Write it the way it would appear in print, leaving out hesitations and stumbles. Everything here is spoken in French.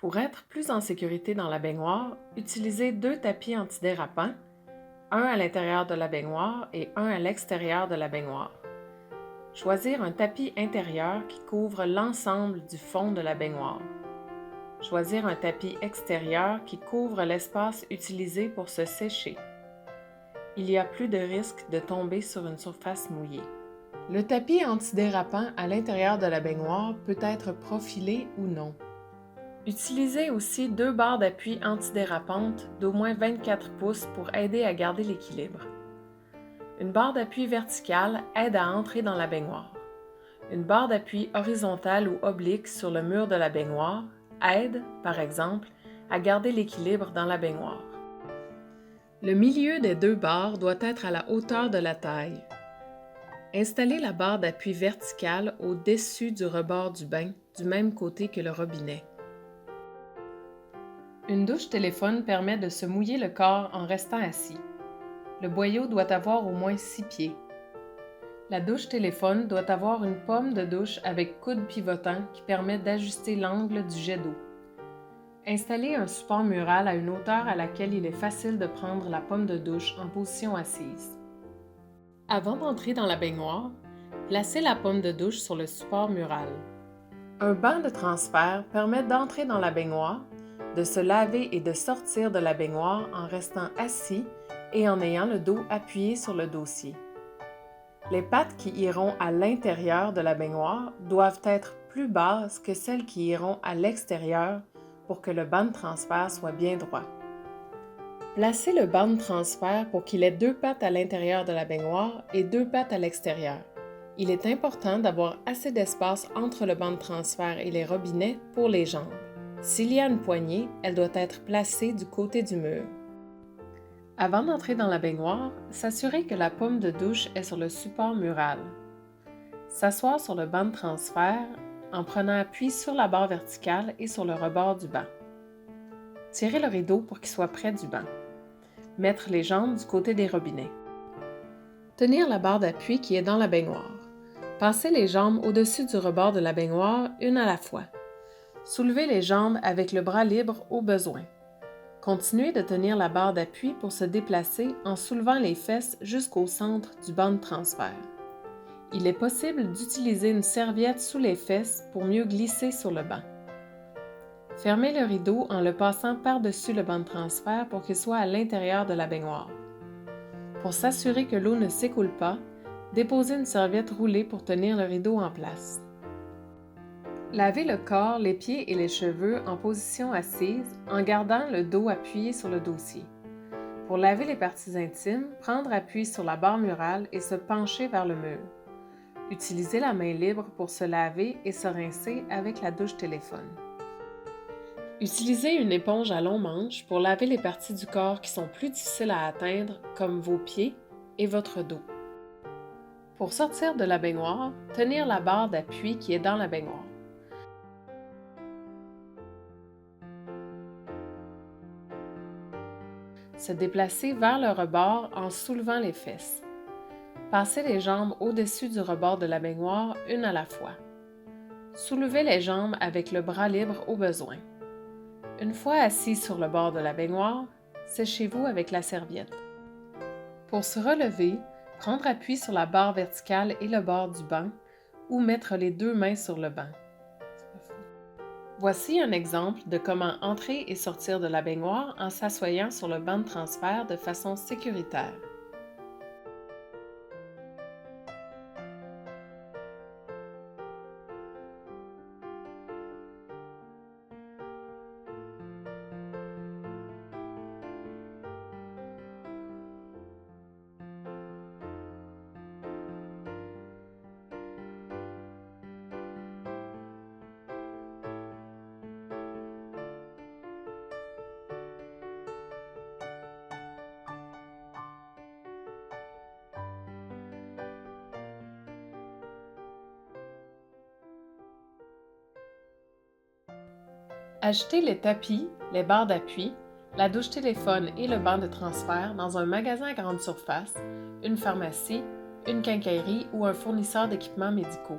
Pour être plus en sécurité dans la baignoire, utilisez 2 tapis antidérapants, un à l'intérieur de la baignoire et un à l'extérieur de la baignoire. Choisir un tapis intérieur qui couvre l'ensemble du fond de la baignoire. Choisir un tapis extérieur qui couvre l'espace utilisé pour se sécher. Il y a plus de risque de tomber sur une surface mouillée. Le tapis antidérapant à l'intérieur de la baignoire peut être profilé ou non. Utilisez aussi 2 barres d'appui antidérapantes d'au moins 24 pouces pour aider à garder l'équilibre. Une barre d'appui verticale aide à entrer dans la baignoire. Une barre d'appui horizontale ou oblique sur le mur de la baignoire aide, par exemple, à garder l'équilibre dans la baignoire. Le milieu des 2 barres doit être à la hauteur de la taille. Installez la barre d'appui verticale au-dessus du rebord du bain, du même côté que le robinet. Une douche téléphone permet de se mouiller le corps en restant assis. Le boyau doit avoir au moins 6 pieds. La douche téléphone doit avoir une pomme de douche avec coude pivotant qui permet d'ajuster l'angle du jet d'eau. Installez un support mural à une hauteur à laquelle il est facile de prendre la pomme de douche en position assise. Avant d'entrer dans la baignoire, placez la pomme de douche sur le support mural. Un banc de transfert permet d'entrer dans la baignoire, de se laver et de sortir de la baignoire en restant assis et en ayant le dos appuyé sur le dossier. Les pattes qui iront à l'intérieur de la baignoire doivent être plus basses que celles qui iront à l'extérieur pour que le banc de transfert soit bien droit. Placez le banc de transfert pour qu'il ait 2 pattes à l'intérieur de la baignoire et 2 pattes à l'extérieur. Il est important d'avoir assez d'espace entre le banc de transfert et les robinets pour les jambes. S'il y a une poignée, elle doit être placée du côté du mur. Avant d'entrer dans la baignoire, s'assurer que la pomme de douche est sur le support mural. S'asseoir sur le banc de transfert en prenant appui sur la barre verticale et sur le rebord du banc. Tirez le rideau pour qu'il soit près du banc. Mettre les jambes du côté des robinets. Tenir la barre d'appui qui est dans la baignoire. Passez les jambes au-dessus du rebord de la baignoire, une à la fois. Soulevez les jambes avec le bras libre au besoin. Continuez de tenir la barre d'appui pour se déplacer en soulevant les fesses jusqu'au centre du banc de transfert. Il est possible d'utiliser une serviette sous les fesses pour mieux glisser sur le banc. Fermez le rideau en le passant par-dessus le banc de transfert pour qu'il soit à l'intérieur de la baignoire. Pour s'assurer que l'eau ne s'écoule pas, déposez une serviette roulée pour tenir le rideau en place. Lavez le corps, les pieds et les cheveux en position assise en gardant le dos appuyé sur le dossier. Pour laver les parties intimes, prendre appui sur la barre murale et se pencher vers le mur. Utilisez la main libre pour se laver et se rincer avec la douche téléphone. Utilisez une éponge à long manche pour laver les parties du corps qui sont plus difficiles à atteindre, comme vos pieds et votre dos. Pour sortir de la baignoire, tenir la barre d'appui qui est dans la baignoire. Se déplacer vers le rebord en soulevant les fesses. Passez les jambes au-dessus du rebord de la baignoire, une à la fois. Soulevez les jambes avec le bras libre au besoin. Une fois assis sur le bord de la baignoire, séchez-vous avec la serviette. Pour se relever, prendre appui sur la barre verticale et le bord du banc ou mettre les 2 mains sur le banc. Voici un exemple de comment entrer et sortir de la baignoire en s'assoyant sur le banc de transfert de façon sécuritaire. Achetez les tapis, les barres d'appui, la douche téléphone et le banc de transfert dans un magasin à grande surface, une pharmacie, une quincaillerie ou un fournisseur d'équipements médicaux.